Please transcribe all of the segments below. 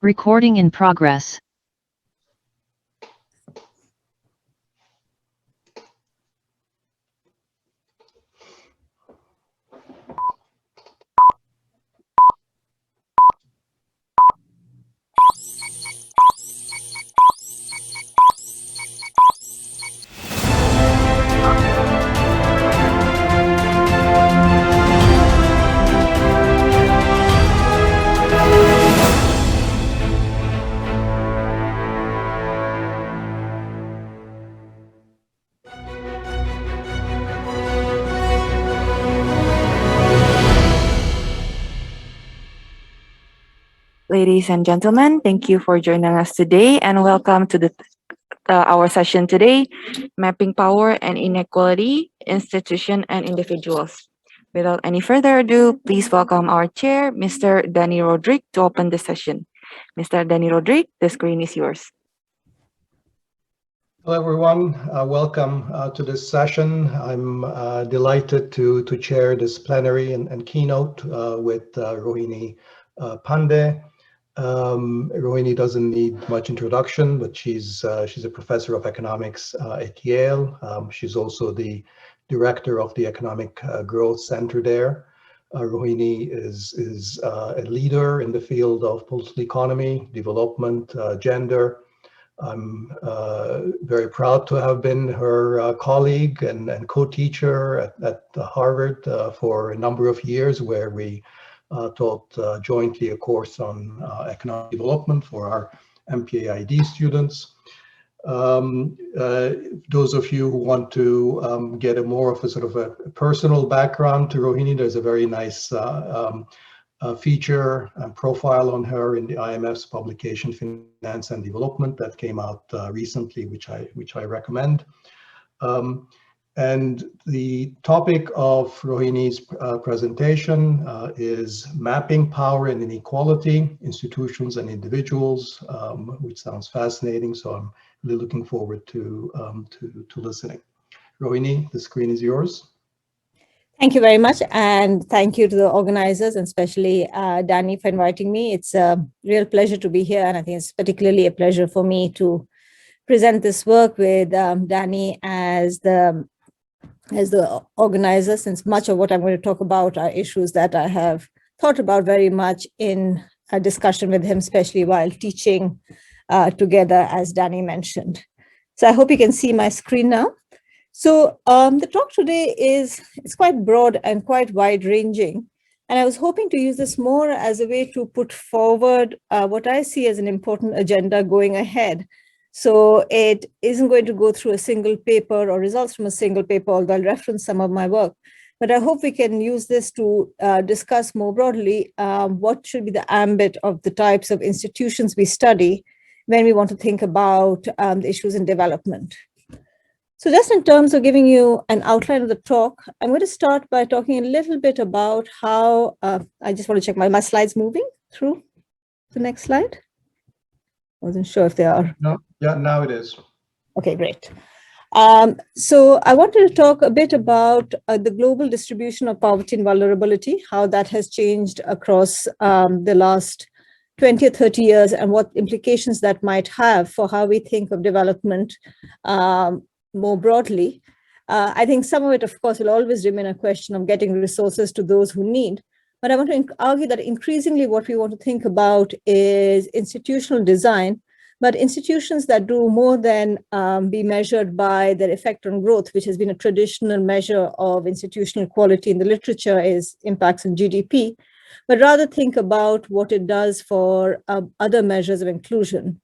Recording in progress. Ladies and gentlemen, thank you for joining us today and welcome to our session today, Mapping Power and Inequality, Institution and Individuals. Without any further ado, please welcome our chair, Mr. Dani Rodrik, to open the session. Mr. Dani Rodrik, the screen is yours. Hello, everyone. Welcome to this session. I'm delighted to chair this plenary and keynote with Rohini Pande. Rohini doesn't need much introduction, but she's a professor of economics at Yale. She's also the director of the Economic Growth Center there. Rohini is a leader in the field of political economy, development, gender. I'm very proud to have been her colleague and co-teacher at Harvard for a number of years, where we taught jointly a course on economic development for our MPAID students. Those of you who want to get a more of a sort of a personal background to Rohini, there's a very nice feature and profile on her in the IMF's publication Finance and Development that came out recently, which I recommend. And the topic of Rohini's presentation is Mapping Power and Inequality, Institutions and Individuals, which sounds fascinating. So I'm really looking forward to listening. Rohini, the screen is yours. Thank you very much. And thank you to the organizers, and especially Dani, for inviting me. It's a real pleasure to be here. And I think it's particularly a pleasure for me to present this work with Dani as the organizer, since much of what I'm going to talk about are issues that I have thought about very much in a discussion with him, especially while teaching together, as Dani mentioned. So I hope you can see my screen now. So the talk today it's quite broad and quite wide-ranging, and I was hoping to use this more as a way to put forward what I see as an important agenda going ahead. So it isn't going to go through a single paper or results from a single paper, although I'll reference some of my work. But I hope we can use this to discuss more broadly what should be the ambit of the types of institutions we study when we want to think about the issues in development. So just in terms of giving you an outline of the talk, I'm going to start by talking a little bit about how, I just want to check my slides moving through the next slide. I wasn't sure if they are. No, yeah, now it is. Okay, great. So I wanted to talk a bit about the global distribution of poverty and vulnerability, how that has changed across the last 20 or 30 years, and what implications that might have for how we think of development more broadly. I think some of it, of course, will always remain a question of getting resources to those who need. But I want to argue that increasingly what we want to think about is institutional design, but institutions that do more than be measured by their effect on growth, which has been a traditional measure of institutional quality in the literature, is impacts on GDP, but rather think about what it does for other measures of inclusion.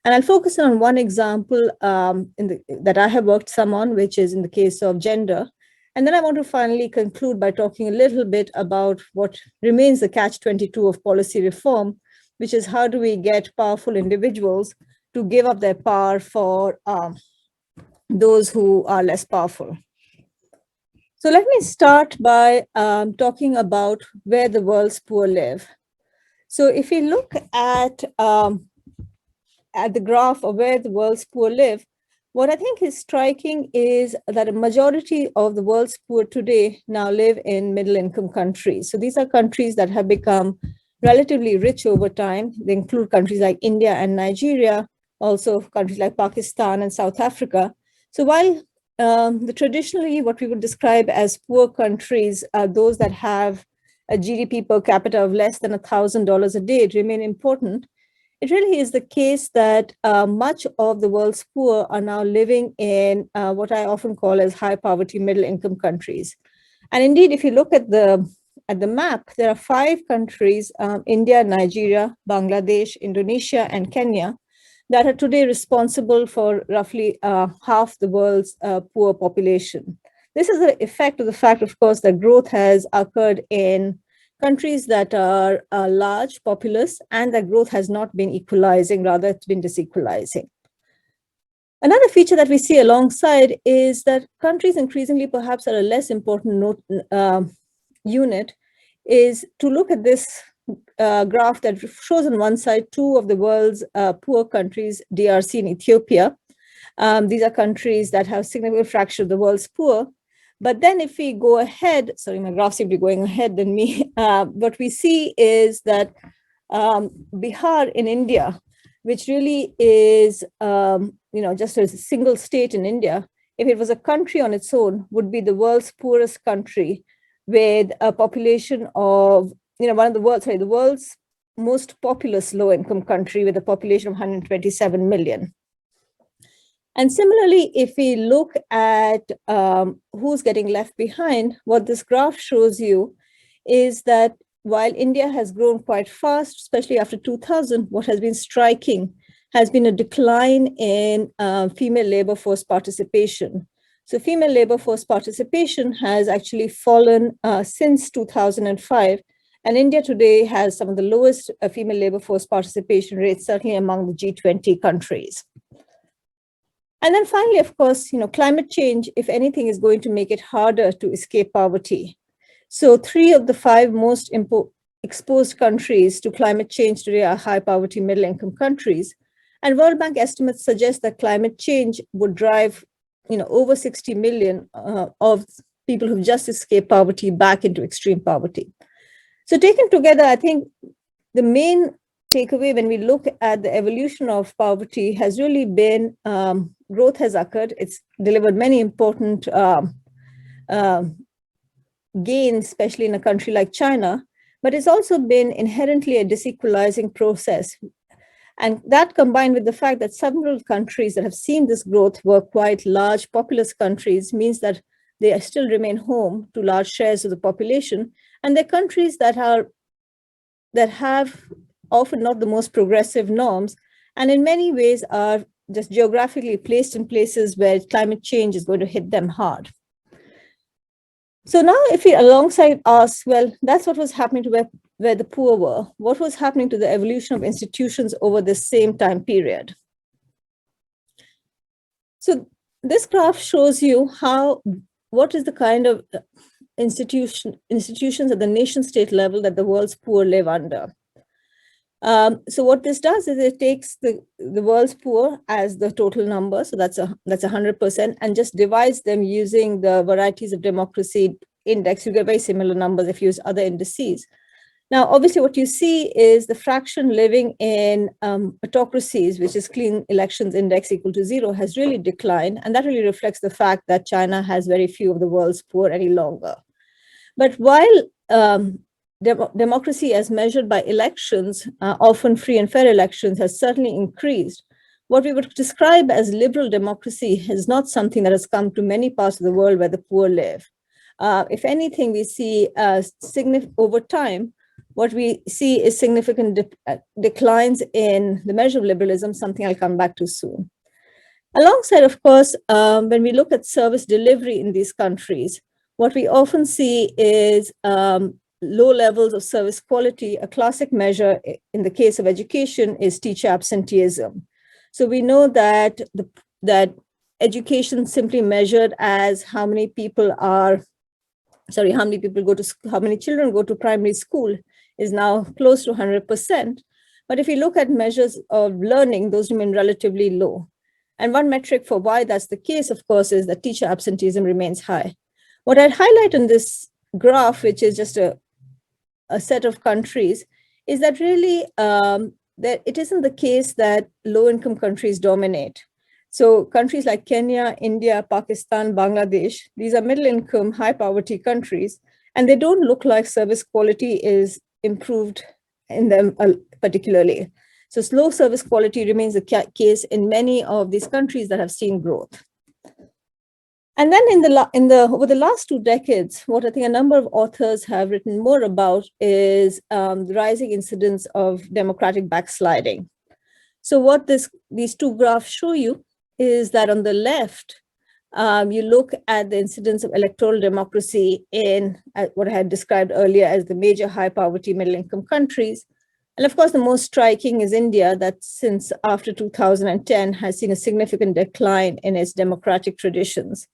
And I'll focus on one example that I have worked some on, which is in the case of gender. And then I want to finally conclude by talking a little bit about what remains the catch-22 of policy reform, which is how do we get powerful individuals to give up their power for those who are less powerful. So let me start by talking about where the world's poor live. So if we look at the graph of where the world's poor live, what I think is striking is that a majority of the world's poor today now live in middle-income countries. So these are countries that have become relatively rich over time. They include countries like India and Nigeria, also countries like Pakistan and South Africa. So while traditionally what we would describe as poor countries are those that have a GDP per capita of less than $1,000 a day remain important, it really is the case that much of the world's poor are now living in what I often call as high poverty middle income countries. And indeed, if you look at the map, there are 5 countries, India, Nigeria, Bangladesh, Indonesia, and Kenya, that are today responsible for roughly half the world's poor population. This is the effect of the fact, of course, that growth has occurred in countries that are large, populous, and that growth has not been equalizing, rather it's been disequalizing. Another feature that we see alongside is that countries increasingly perhaps are a less important unit is to look at this graph that shows on one side 2 of the world's poor countries, DRC and Ethiopia. These are countries that have significant fraction of the world's poor. But then if we go ahead, sorry, my graph seems to be going ahead than me. What we see is that Bihar in India, which really is just a single state in India, if it was a country on its own, would be the world's poorest country with a population of, the world's most populous low-income country with a population of 127 million. And similarly, if we look at who's getting left behind, what this graph shows you is that while India has grown quite fast, especially after 2000, what has been striking has been a decline in female labor force participation. So female labor force participation has actually fallen since 2005. And India today has some of the lowest female labor force participation rates, certainly among the G20 countries. And then finally, of course, climate change, if anything, is going to make it harder to escape poverty. So 3 of the 5 most exposed countries to climate change today are high poverty middle income countries. And World Bank estimates suggest that climate change would drive over 60 million of people who've just escaped poverty back into extreme poverty. So taken together, I think the main takeaway when we look at the evolution of poverty has really been growth has occurred. It's delivered many important gains, especially in a country like China, but it's also been inherently a disequalizing process. And that combined with the fact that several countries that have seen this growth were quite large populous countries means that they still remain home to large shares of the population. And they're countries that have often not the most progressive norms, and in many ways are just geographically placed in places where climate change is going to hit them hard. So now if we alongside ask, well, that's what was happening to where the poor were. What was happening to the evolution of institutions over this same time period? So this graph shows you what is the kind of institutions at the nation state level that the world's poor live under. So what this does is it takes the world's poor as the total number, so that's 100%, and just divides them using the varieties of democracy index. You get very similar numbers if you use other indices. Now, obviously, what you see is the fraction living in autocracies, which is clean elections index equal to 0, has really declined, and that really reflects the fact that China has very few of the world's poor any longer. But while democracy as measured by elections, often free and fair elections, has certainly increased, what we would describe as liberal democracy is not something that has come to many parts of the world where the poor live. If anything, we see over time, what we see is significant declines in the measure of liberalism, something I'll come back to soon. Alongside, of course, when we look at service delivery in these countries, what we often see is low levels of service quality. A classic measure in the case of education is teacher absenteeism. So we know that that education simply measured as how many children go to primary school is now close to 100%. But if you look at measures of learning, those remain relatively low. And one metric for why that's the case, of course, is that teacher absenteeism remains high. What I'd highlight in this graph, which is just a set of countries, is that really that it isn't the case that low-income countries dominate. So countries like Kenya, India, Pakistan, Bangladesh, these are middle-income, high-poverty countries, and they don't look like service quality is improved in them particularly. So slow service quality remains the case in many of these countries that have seen growth. And then over the last 2 decades, what I think a number of authors have written more about is the rising incidence of democratic backsliding. So what these two graphs show you is that on the left, you look at the incidence of electoral democracy in what I had described earlier as the major high poverty middle income countries. And of course, the most striking is India, that since after 2010 has seen a significant decline in its democratic traditions.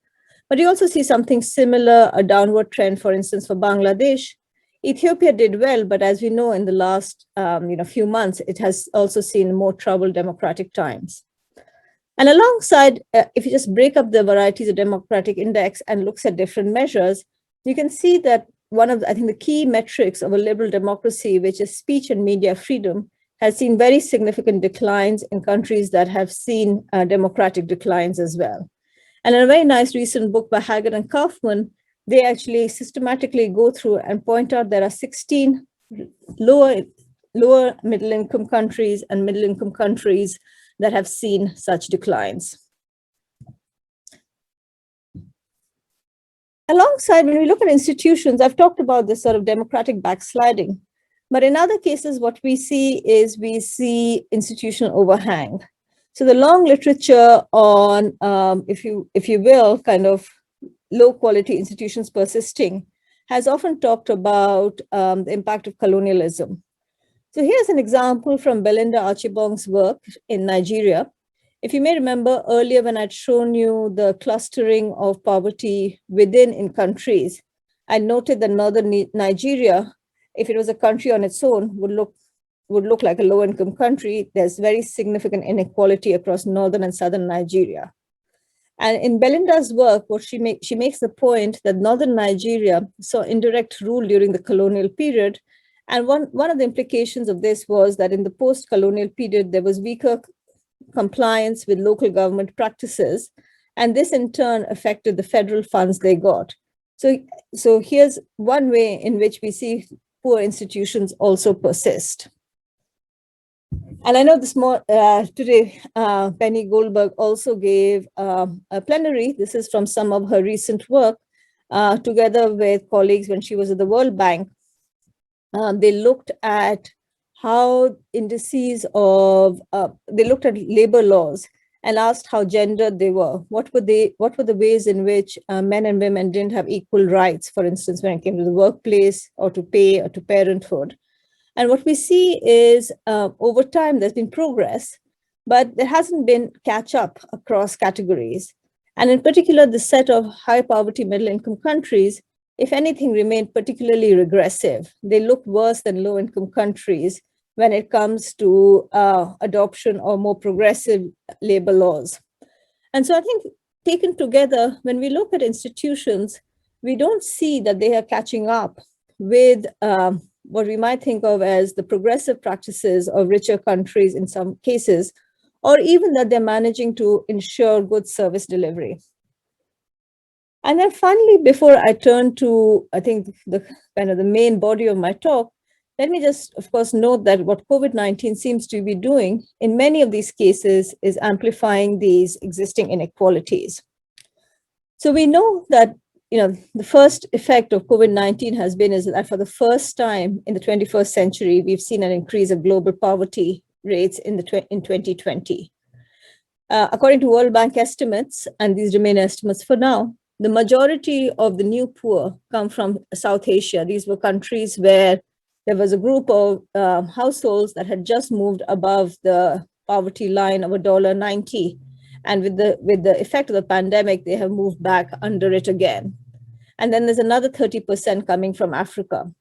But you also see something similar, a downward trend, for instance, for Bangladesh. Ethiopia did well, but as we know, in the last few months, it has also seen more troubled democratic times. And alongside, if you just break up the varieties of democratic index and looks at different measures, you can see that one of, I think, the key metrics of a liberal democracy, which is speech and media freedom, has seen very significant declines in countries that have seen democratic declines as well. And in a very nice recent book by Haggard and Kaufman, they actually systematically go through and point out there are 16 lower middle income countries and middle income countries that have seen such declines. Alongside, when we look at institutions, I've talked about this sort of democratic backsliding, but in other cases, what we see is institutional overhang. So the long literature on, if you will, kind of low quality institutions persisting has often talked about the impact of colonialism. So here's an example from Belinda Archibong's work in Nigeria. If you may remember earlier when I'd shown you the clustering of poverty in countries, I noted that northern Nigeria, if it was a country on its own, would look like a low-income country. There's very significant inequality across northern and southern Nigeria. And in Belinda's work, she makes the point that northern Nigeria saw indirect rule during the colonial period. And one of the implications of this was that in the post-colonial period, there was weaker compliance with local government practices. And this in turn affected the federal funds they got. So here's one way in which we see poor institutions also persist. And I know this more today, Penny Goldberg also gave a plenary. This is from some of her recent work, together with colleagues when she was at the World Bank. They looked at how indices of, they looked at labor laws and asked how gendered they were. What were the ways in which men and women didn't have equal rights, for instance, when it came to the workplace or to pay or to parenthood. And what we see is over time, there's been progress, but there hasn't been catch up across categories. And in particular, the set of high poverty middle income countries, if anything, remained particularly regressive. They look worse than low income countries when it comes to adoption or more progressive labor laws. And so I think taken together, when we look at institutions, we don't see that they are catching up with what we might think of as the progressive practices of richer countries in some cases, or even that they're managing to ensure good service delivery. And then finally, before I turn to, I think, the kind of the main body of my talk, let me just, of course, note that what COVID-19 seems to be doing in many of these cases is amplifying these existing inequalities. So we know that the first effect of COVID-19 has been is that for the first time in the 21st century, we've seen an increase of global poverty rates in 2020. According to World Bank estimates, and these remain estimates for now, the majority of the new poor come from South Asia. These were countries where there was a group of households that had just moved above the poverty line of $1.90. And with the effect of the pandemic, they have moved back under it again. And then there's another 30% coming from Africa.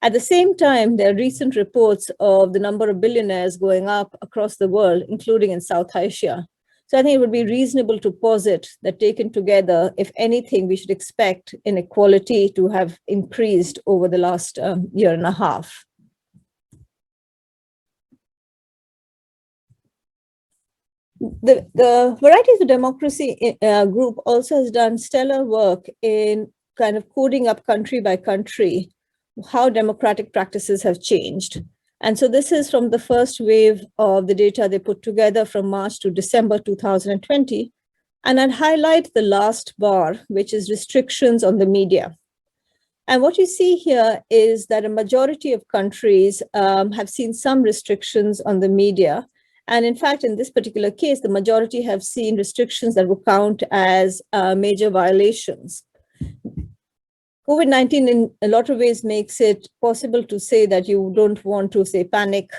At the same time, there are recent reports of the number of billionaires going up across the world, including in South Asia. So I think it would be reasonable to posit that taken together, if anything, we should expect inequality to have increased over the last year and a half. The Varieties of Democracy group also has done stellar work in kind of coding up country by country how democratic practices have changed. And so this is from the first wave of the data they put together from March to December 2020. And I'd highlight the last bar, which is restrictions on the media. And what you see here is that a majority of countries have seen some restrictions on the media. And in fact, in this particular case, the majority have seen restrictions that will count as major violations. COVID-19 in a lot of ways makes it possible to say that you don't want to, say, panic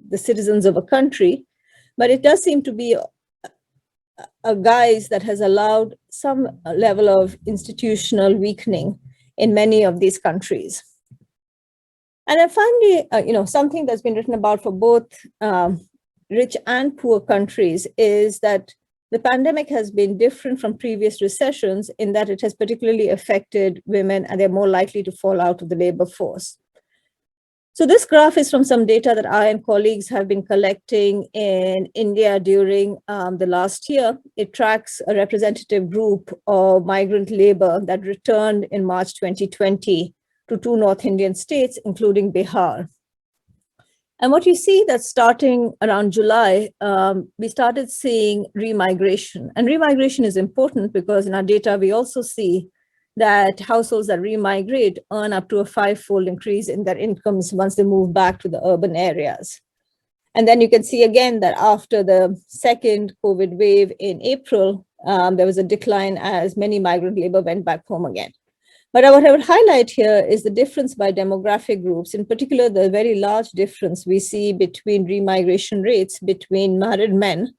the citizens of a country, but it does seem to be a guise that has allowed some level of institutional weakening in many of these countries. And then finally, something that's been written about for both rich and poor countries is that the pandemic has been different from previous recessions in that it has particularly affected women, and they're more likely to fall out of the labor force. So this graph is from some data that I and colleagues have been collecting in India during the last year. It tracks a representative group of migrant labor that returned in March 2020 to 2 North Indian states, including Bihar. And what you see that starting around July, we started seeing remigration. And remigration is important because in our data, we also see that households that remigrate earn up to a 5-fold increase in their incomes once they move back to the urban areas. And then you can see again that after the second COVID wave in April, there was a decline as many migrant labor went back home again. But what I would highlight here is the difference by demographic groups, in particular, the very large difference we see between remigration rates between married men,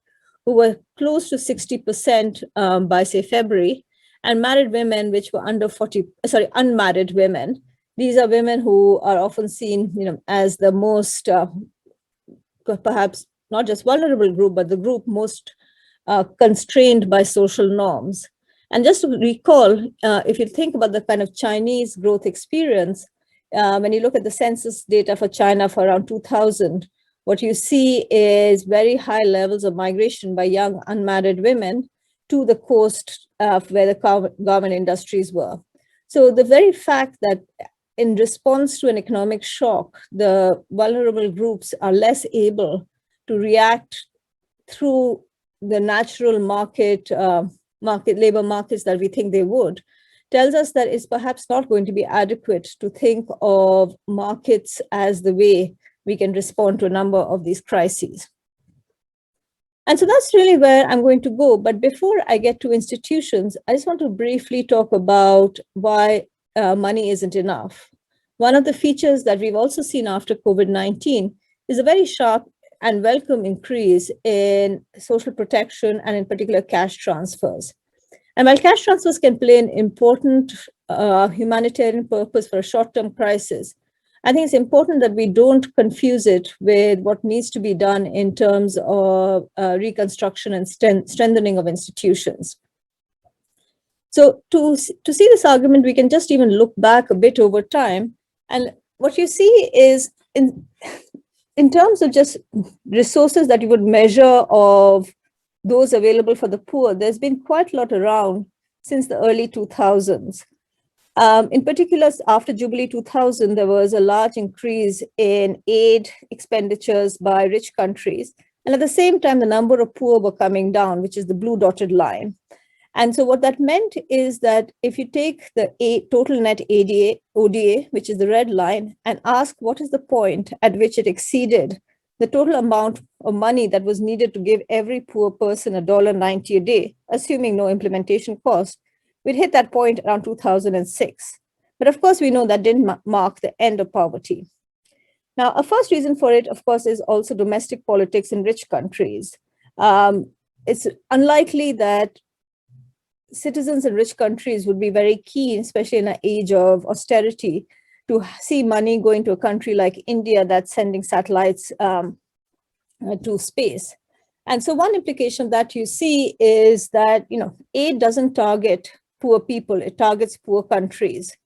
who were close to 60% by, say, February, and married women, which were unmarried women. These are women who are often seen, as the most, perhaps not just vulnerable group, but the group most constrained by social norms. And just to recall, if you think about the kind of Chinese growth experience, when you look at the census data for China for around 2000, what you see is very high levels of migration by young unmarried women to the coast where the garment industries were. So the very fact that in response to an economic shock, the vulnerable groups are less able to react through the natural labor markets that we think they would, tells us that it's perhaps not going to be adequate to think of markets as the way we can respond to a number of these crises. And so that's really where I'm going to go. But before I get to institutions, I just want to briefly talk about why money isn't enough. One of the features that we've also seen after COVID-19 is a very sharp and welcome increase in social protection and in particular cash transfers. And while cash transfers can play an important humanitarian purpose for a short-term crisis, I think it's important that we don't confuse it with what needs to be done in terms of reconstruction and strengthening of institutions. So to see this argument, we can just even look back a bit over time. And what you see is in terms of just resources that you would measure of those available for the poor, there's been quite a lot around since the early 2000s. In particular, after Jubilee 2000, there was a large increase in aid expenditures by rich countries. And at the same time, the number of poor were coming down, which is the blue dotted line. And so what that meant is that if you take the total net ODA, which is the red line, and ask what is the point at which it exceeded the total amount of money that was needed to give every poor person $1.90 a day, assuming no implementation cost, we'd hit that point around 2006. But of course, we know that didn't mark the end of poverty. Now, a first reason for it, of course, is also domestic politics in rich countries. It's unlikely that citizens in rich countries would be very keen, especially in an age of austerity, to see money going to a country like India that's sending satellites to space. And so one implication that you see is that, aid doesn't target poor people, it targets poor countries.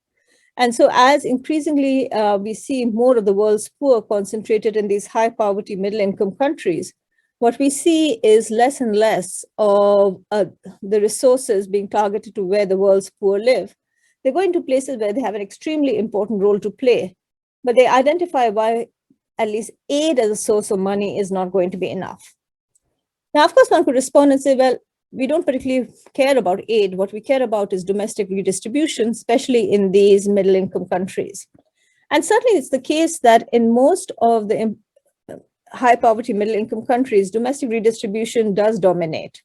And so as increasingly we see more of the world's poor concentrated in these high poverty, middle income countries, what we see is less and less of the resources being targeted to where the world's poor live. They're going to places where they have an extremely important role to play, but they identify why at least aid as a source of money is not going to be enough. Now, of course, one could respond and say, well, we don't particularly care about aid. What we care about is domestic redistribution, especially in these middle-income countries. And certainly it's the case that in most of the high poverty middle-income countries, domestic redistribution does dominate.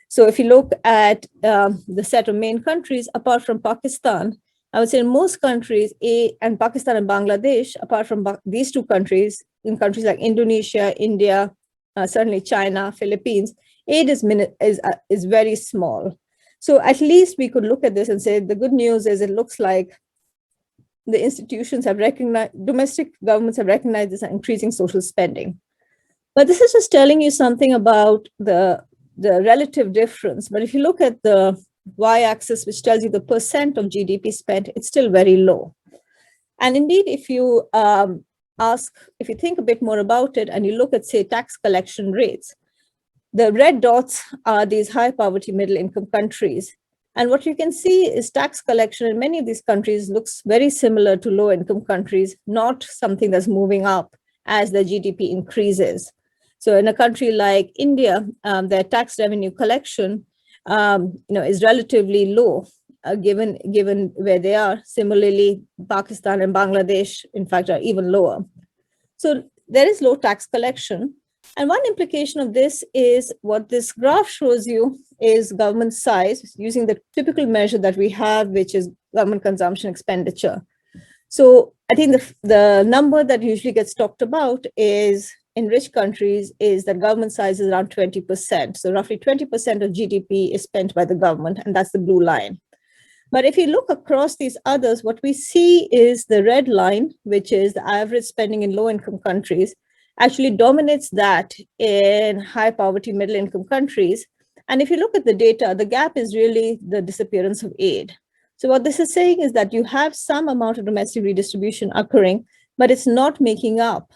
So if you look at the set of main countries, apart from Pakistan, I would say in most countries, and Pakistan and Bangladesh, apart from these two countries, in countries like Indonesia, India, certainly China, Philippines, aid is very small. So at least we could look at this and say, the good news is it looks like the institutions have recognized, domestic governments have recognized this increasing social spending. But this is just telling you something about the relative difference. But if you look at the y-axis, which tells you the percent of GDP spent, it's still very low. And indeed, if you if you think a bit more about it and you look at, say, tax collection rates, the red dots are these high poverty middle income countries. And what you can see is tax collection in many of these countries looks very similar to low income countries, not something that's moving up as the GDP increases. So in a country like India, their tax revenue collection is relatively low, given where they are. Similarly, Pakistan and Bangladesh, in fact, are even lower. So there is low tax collection. And one implication of this is what this graph shows you is government size using the typical measure that we have, which is government consumption expenditure. So I think the number that usually gets talked about is in rich countries is that government size is around 20%. So roughly 20% of GDP is spent by the government, and that's the blue line. But if you look across these others, what we see is the red line, which is the average spending in low-income countries, actually dominates that in high poverty middle-income countries. And if you look at the data, the gap is really the disappearance of aid. So what this is saying is that you have some amount of domestic redistribution occurring, but it's not making up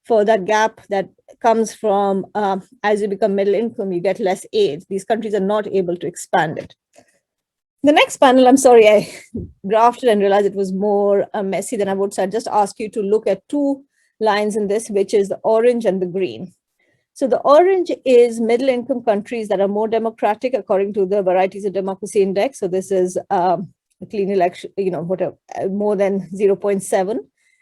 for that gap that comes from as you become middle income, you get less aid. These countries are not able to expand it. The next panel, I'm sorry, I graphed it and realized it was more messy than I would. So I just ask you to look at two lines in this, which is the orange and the green. So the orange is middle income countries that are more democratic according to the Varieties of Democracy Index. So this is a clean election, more than 0.7.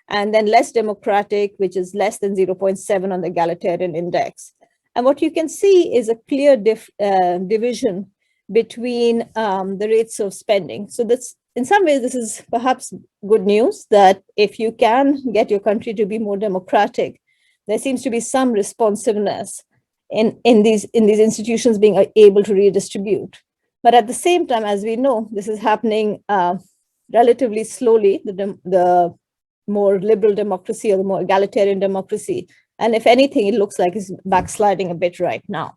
And then less democratic, which is less than 0.7 on the egalitarian index. And what you can see is a clear division between the rates of spending. So that's, in some ways, this is perhaps good news that if you can get your country to be more democratic, there seems to be some responsiveness in these institutions being able to redistribute. But at the same time, as we know, this is happening relatively slowly, the more liberal democracy or the more egalitarian democracy. And if anything, it looks like it's backsliding a bit right now.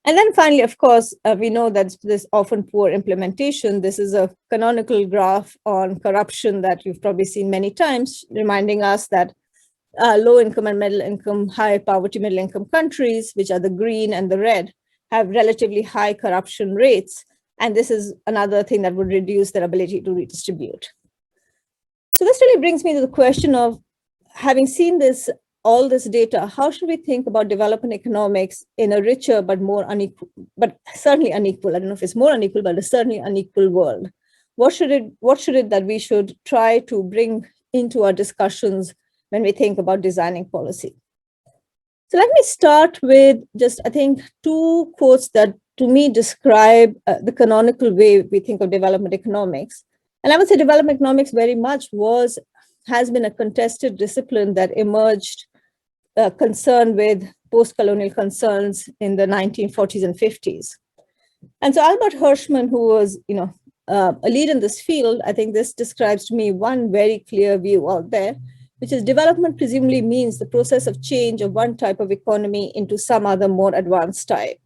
And then finally, of course, we know that there's often poor implementation. This is a canonical graph on corruption that you've probably seen many times, reminding us that low income and middle income, high poverty middle income countries, which are the green and the red, have relatively high corruption rates. And this is another thing that would reduce their ability to redistribute. So this really brings me to the question of, having seen all this data, how should we think about development economics in a richer but more unequal, but certainly unequal, I don't know if it's more unequal, but a certainly unequal world? What should it that we should try to bring into our discussions when we think about designing policy? So let me start with just, I think, two quotes that to me describe the canonical way we think of development economics. And I would say development economics very much has been a contested discipline that emerged concerned with post-colonial concerns in the 1940s and 50s. And so Albert Hirschman, who was a lead in this field, I think this describes to me one very clear view out there, which is development presumably means the process of change of one type of economy into some other more advanced type.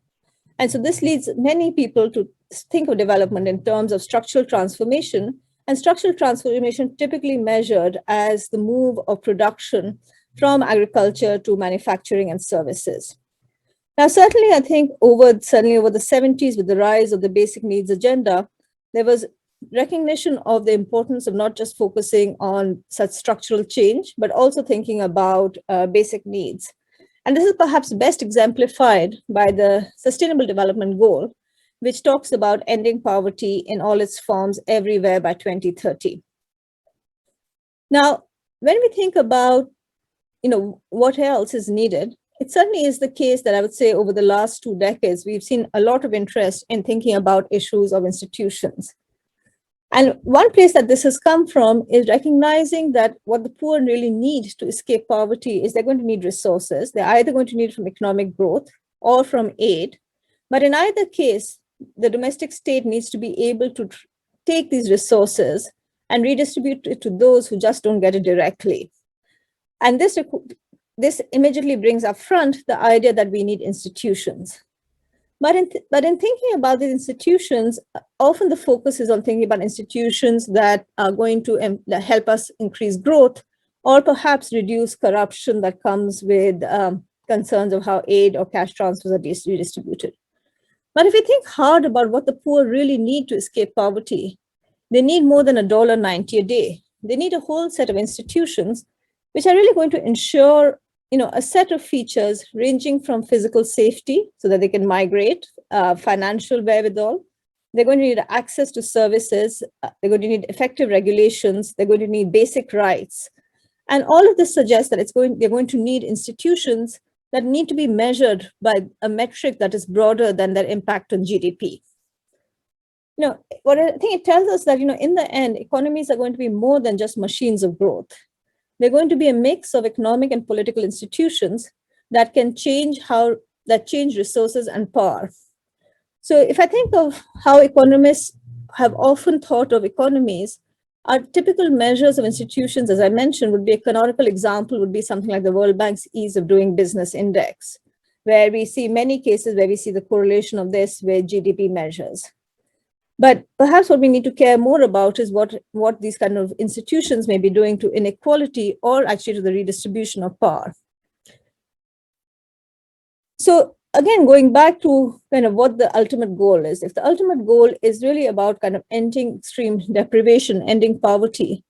And so this leads many people to think of development in terms of structural transformation, and structural transformation typically measured as the move of production from agriculture to manufacturing and services. Now, certainly, I think certainly over the 70s, with the rise of the basic needs agenda, there was recognition of the importance of not just focusing on such structural change, but also thinking about basic needs. And this is perhaps best exemplified by the Sustainable Development Goal, which talks about ending poverty in all its forms everywhere by 2030. Now, when we think about what else is needed, it certainly is the case that I would say over the last 2 decades, we've seen a lot of interest in thinking about issues of institutions. And one place that this has come from is recognizing that what the poor really need to escape poverty is they're going to need resources. They're either going to need from economic growth or from aid. But in either case, the domestic state needs to be able to take these resources and redistribute it to those who just don't get it directly. And this immediately brings up front the idea that we need institutions. But in thinking about these institutions, often the focus is on thinking about institutions that are going to that help us increase growth, or perhaps reduce corruption that comes with concerns of how aid or cash transfers are redistributed. But if we think hard about what the poor really need to escape poverty, they need more than $1.90 a day. They need a whole set of institutions which are really going to ensure a set of features ranging from physical safety so that they can migrate, financial wherewithal. They're going to need access to services. They're going to need effective regulations. They're going to need basic rights. And all of this suggests that they're going to need institutions that need to be measured by a metric that is broader than their impact on GDP. What I think it tells us that, in the end, economies are going to be more than just machines of growth. They're going to be a mix of economic and political institutions that can change resources and power. So if I think of how economists have often thought of economies, our typical measures of institutions, as I mentioned, would be a canonical example would be something like the World Bank's Ease of Doing Business Index, where we see many cases where we see the correlation of this with GDP measures. But perhaps what we need to care more about is what these kind of institutions may be doing to inequality or actually to the redistribution of power. So again, going back to kind of what the ultimate goal is, if the ultimate goal is really about kind of ending extreme deprivation, ending poverty,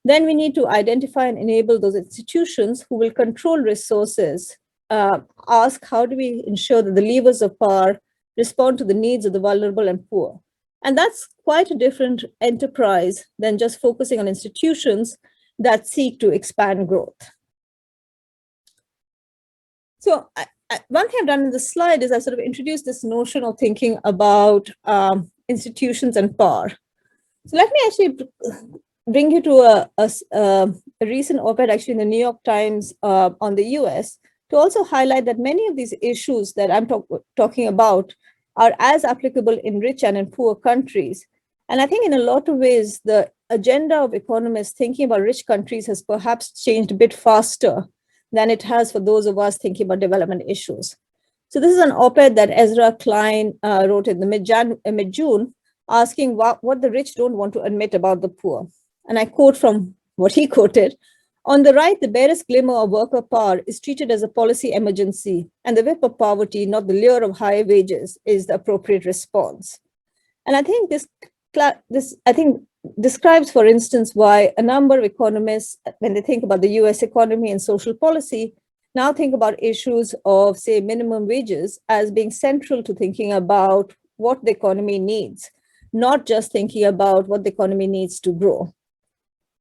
then we need to identify and enable those institutions who will control resources, ask how do we ensure that the levers of power respond to the needs of the vulnerable and poor. And that's quite a different enterprise than just focusing on institutions that seek to expand growth. So one thing I've done in this slide is I sort of introduced this notion of thinking about institutions and power. So let me actually bring you to a recent op-ed actually in the New York Times on the US to also highlight that many of these issues that I'm talking about are as applicable in rich and in poor countries. And I think in a lot of ways, the agenda of economists thinking about rich countries has perhaps changed a bit faster than it has for those of us thinking about development issues. So this is an op-ed that Ezra Klein wrote in the mid-June, asking what the rich don't want to admit about the poor. And I quote from what he quoted: "On the right, the barest glimmer of worker power is treated as a policy emergency, and the whip of poverty, not the lure of higher wages, is the appropriate response." And I think this describes, for instance, why a number of economists, when they think about the US economy and social policy, now think about issues of, say, minimum wages as being central to thinking about what the economy needs, not just thinking about what the economy needs to grow.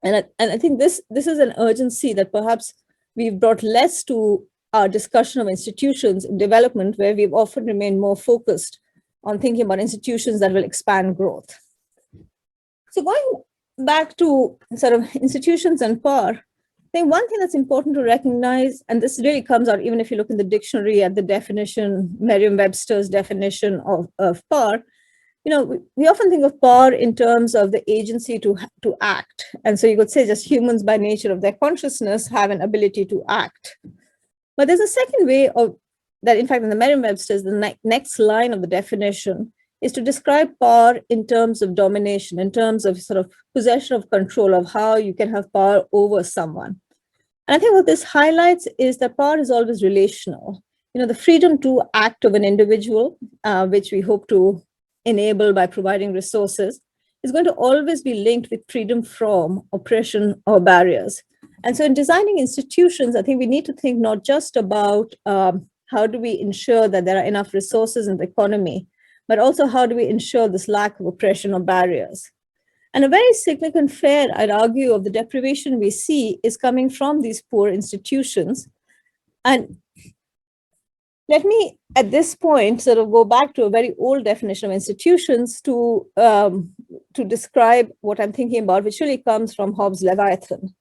And I think this is an urgency that perhaps we've brought less to our discussion of institutions in development, where we've often remained more focused on thinking about institutions that will expand growth. So going back to sort of institutions and power, I think one thing that's important to recognize, and this really comes out even if you look in the dictionary at the definition, Merriam-Webster's definition of power, we often think of power in terms of the agency to act. And so you could say just humans by nature of their consciousness have an ability to act. But there's a second way of that, in fact, in the Merriam-Webster's, the next line of the definition is to describe power in terms of domination, in terms of sort of possession of control of how you can have power over someone. And I think what this highlights is that power is always relational. the freedom to act of an individual, which we hope to enable by providing resources, is going to always be linked with freedom from oppression or barriers. And so in designing institutions, I think we need to think not just about how do we ensure that there are enough resources in the economy, but also how do we ensure this lack of oppression or barriers. And a very significant share, I'd argue, of the deprivation we see is coming from these poor institutions. And let me, at this point, sort of go back to a very old definition of institutions to describe what I'm thinking about, which really comes from Hobbes' Leviathan.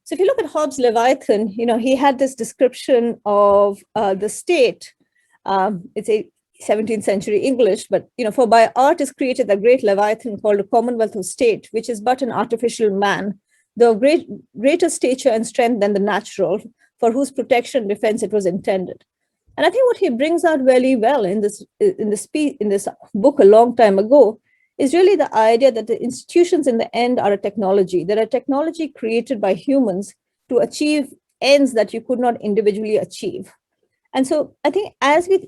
So if you look at Hobbes' Leviathan, he had this description of the state. It's a 17th century English, but for by art is created the great Leviathan called a commonwealth of state, which is but an artificial man, though greater stature and strength than the natural, for whose protection and defense it was intended. And I think what he brings out very well in this book a long time ago is really the idea that the institutions in the end are a technology. They're a technology created by humans to achieve ends that you could not individually achieve. And so I think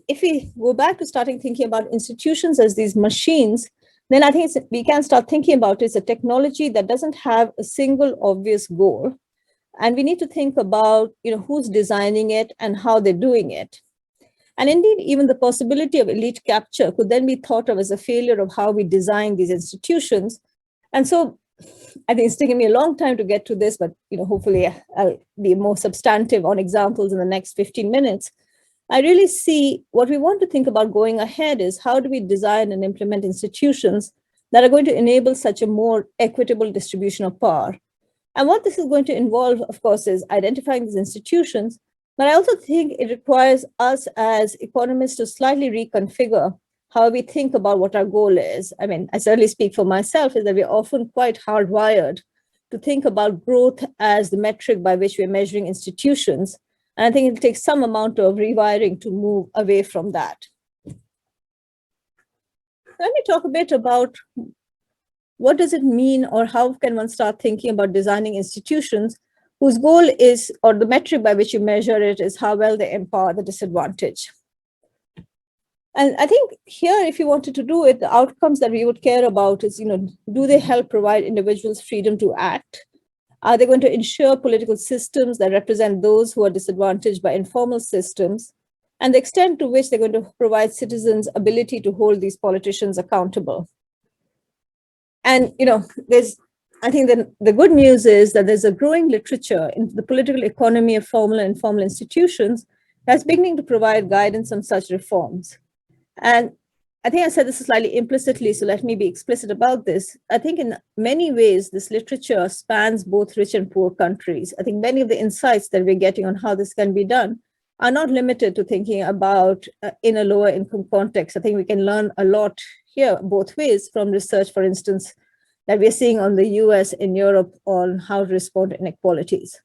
if we go back to starting thinking about institutions as these machines, then I think we can start thinking about it as a technology that doesn't have a single obvious goal. And we need to think about who's designing it and how they're doing it. And indeed, even the possibility of elite capture could then be thought of as a failure of how we design these institutions. And so I think it's taken me a long time to get to this, but hopefully I'll be more substantive on examples in the next 15 minutes. I really see what we want to think about going ahead is how do we design and implement institutions that are going to enable such a more equitable distribution of power. And what this is going to involve, of course, is identifying these institutions, but I also think it requires us as economists to slightly reconfigure how we think about what our goal is. I mean, I certainly speak for myself, is that we're often quite hardwired to think about growth as the metric by which we're measuring institutions. And I think it'll take some amount of rewiring to move away from that. Let me talk a bit about what does it mean, or how can one start thinking about designing institutions whose goal is, or the metric by which you measure it is how well they empower the disadvantaged. And I think here, if you wanted to do it, the outcomes that we would care about is, do they help provide individuals freedom to act? Are they going to ensure political systems that represent those who are disadvantaged by informal systems? And the extent to which they're going to provide citizens' ability to hold these politicians accountable. And, I think that the good news is that there's a growing literature in the political economy of formal and informal institutions that's beginning to provide guidance on such reforms. And I think I said this slightly implicitly, so let me be explicit about this. I think in many ways, this literature spans both rich and poor countries. I think many of the insights that we're getting on how this can be done are not limited to thinking about in a lower income context. I think we can learn a lot here both ways from research, for instance, that we're seeing on the US and Europe on how to respond to inequalities.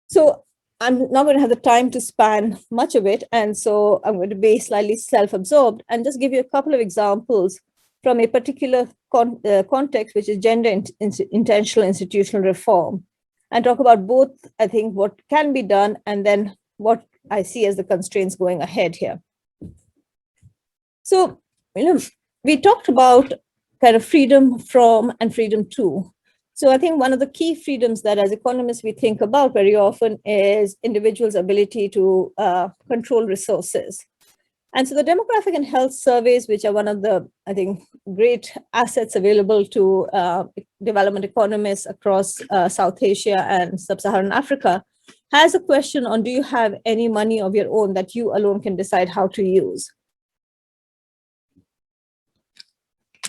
So I'm not going to have the time to span much of it. And so I'm going to be slightly self-absorbed and just give you a couple of examples from a particular context, which is gender intentional institutional reform, and talk about both, I think, what can be done and then what I see as the constraints going ahead here. So, we talked about kind of freedom from and freedom to. So I think one of the key freedoms that as economists we think about very often is individuals' ability to control resources. And so the demographic and health surveys, which are one of the, I think, great assets available to development economists across South Asia and Sub-Saharan Africa, has a question on, do you have any money of your own that you alone can decide how to use?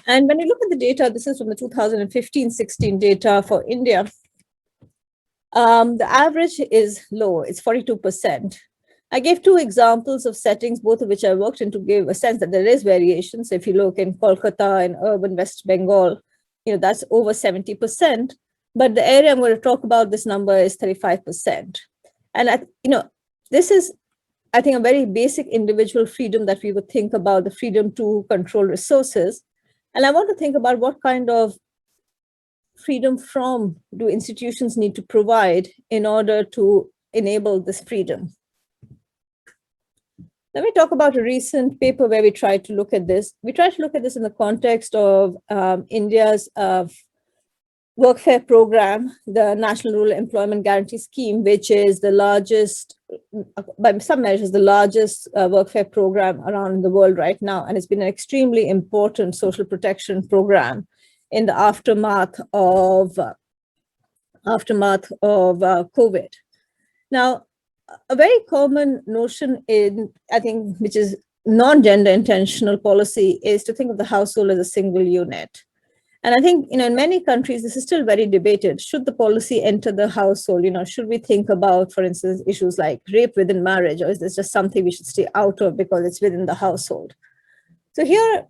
And when you look at the data, this is from the 2015-16 data for India. The average is low, it's 42%. I gave two examples of settings, both of which I worked in to give a sense that there is variation. So if you look in Kolkata and urban West Bengal, that's over 70%. But the area I'm going to talk about, this number is 35%. And this is, I think, a very basic individual freedom that we would think about, the freedom to control resources. And I want to think about what kind of freedom from do institutions need to provide in order to enable this freedom. Let me talk about a recent paper where we tried to look at this. We tried to look at this in the context of India's workfare program, the National Rural Employment Guarantee Scheme, which is the largest, by some measures, the largest workfare program around the world right now. And it's been an extremely important social protection program in the aftermath of COVID. Now, a very common notion in, I think, which is non-gender intentional policy is to think of the household as a single unit. And I think, in many countries, this is still very debated. Should the policy enter the household? Should we think about, for instance, issues like rape within marriage, or is this just something we should stay out of because it's within the household? So here,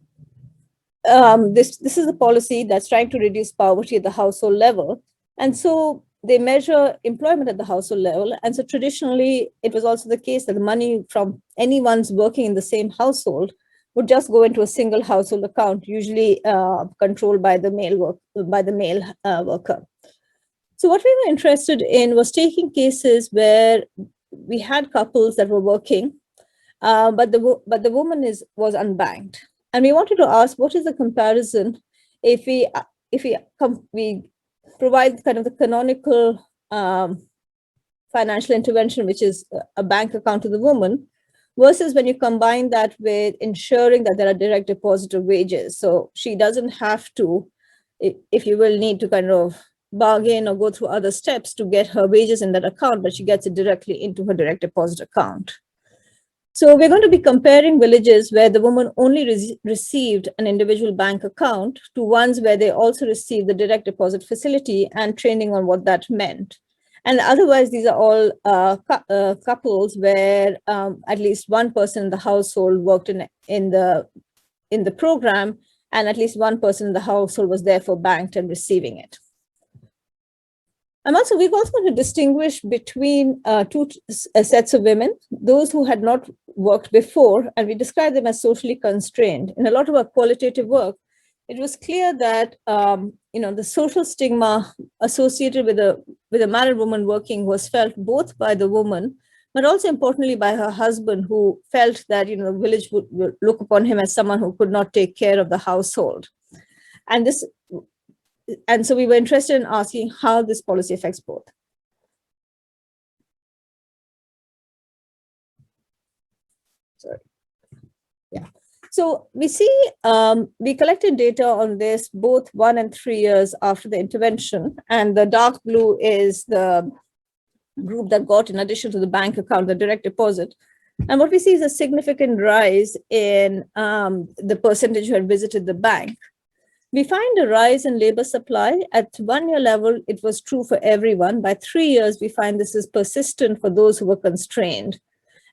this is a policy that's trying to reduce poverty at the household level. And so they measure employment at the household level. And so traditionally, it was also the case that the money from anyone's working in the same household would just go into a single household account, usually controlled by the male worker. So what we were interested in was taking cases where we had couples that were working, but the woman was unbanked, and we wanted to ask, what is the comparison if we provide kind of the canonical financial intervention, which is a bank account to the woman, versus when you combine that with ensuring that there are direct deposit of wages. So she doesn't have to, if you will, need to kind of bargain or go through other steps to get her wages in that account, but she gets it directly into her direct deposit account. So we're going to be comparing villages where the woman only received an individual bank account to ones where they also received the direct deposit facility and training on what that meant. And otherwise, these are all couples where at least one person in the household worked in the program, and at least one person in the household was therefore banked and receiving it. We've also going to distinguish between two sets of women, those who had not worked before, and we describe them as socially constrained. In a lot of our qualitative work, it was clear that the social stigma associated with a married woman working was felt both by the woman, but also importantly by her husband, who felt that the village would look upon him as someone who could not take care of the household. And so we were interested in asking how this policy affects both. Sorry. Yeah. So we see, we collected data on this both 1 and 3 years after the intervention, and the dark blue is the group that got, in addition to the bank account, the direct deposit. And what we see is a significant rise in the percentage who had visited the bank. We find a rise in labor supply. At 1 year level, it was true for everyone. By 3 years, we find this is persistent for those who were constrained.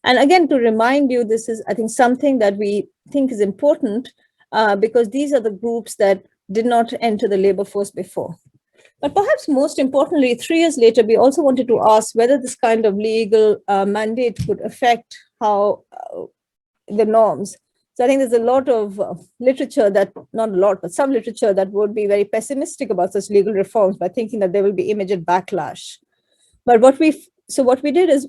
And again, to remind you, this is, I think, something that we think is important because these are the groups that did not enter the labor force before. But perhaps most importantly, 3 years later, we also wanted to ask whether this kind of legal mandate could affect how the norms. So I think there's a lot of literature that, not a lot, but some literature that would be very pessimistic about such legal reforms by thinking that there will be immediate backlash. But what we did is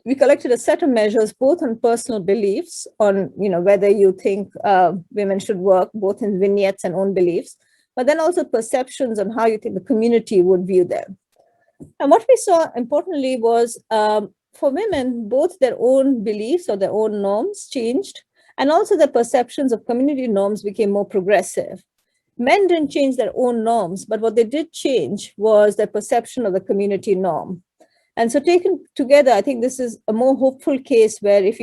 we collected a set of measures, both on personal beliefs, on whether you think women should work, both in vignettes and own beliefs, but then also perceptions on how you think the community would view them. And what we saw, importantly, was for women, both their own beliefs or their own norms changed, and also the perceptions of community norms became more progressive. Men didn't change their own norms, but what they did change was their perception of the community norm. And so taken together, I think this is a more hopeful case where if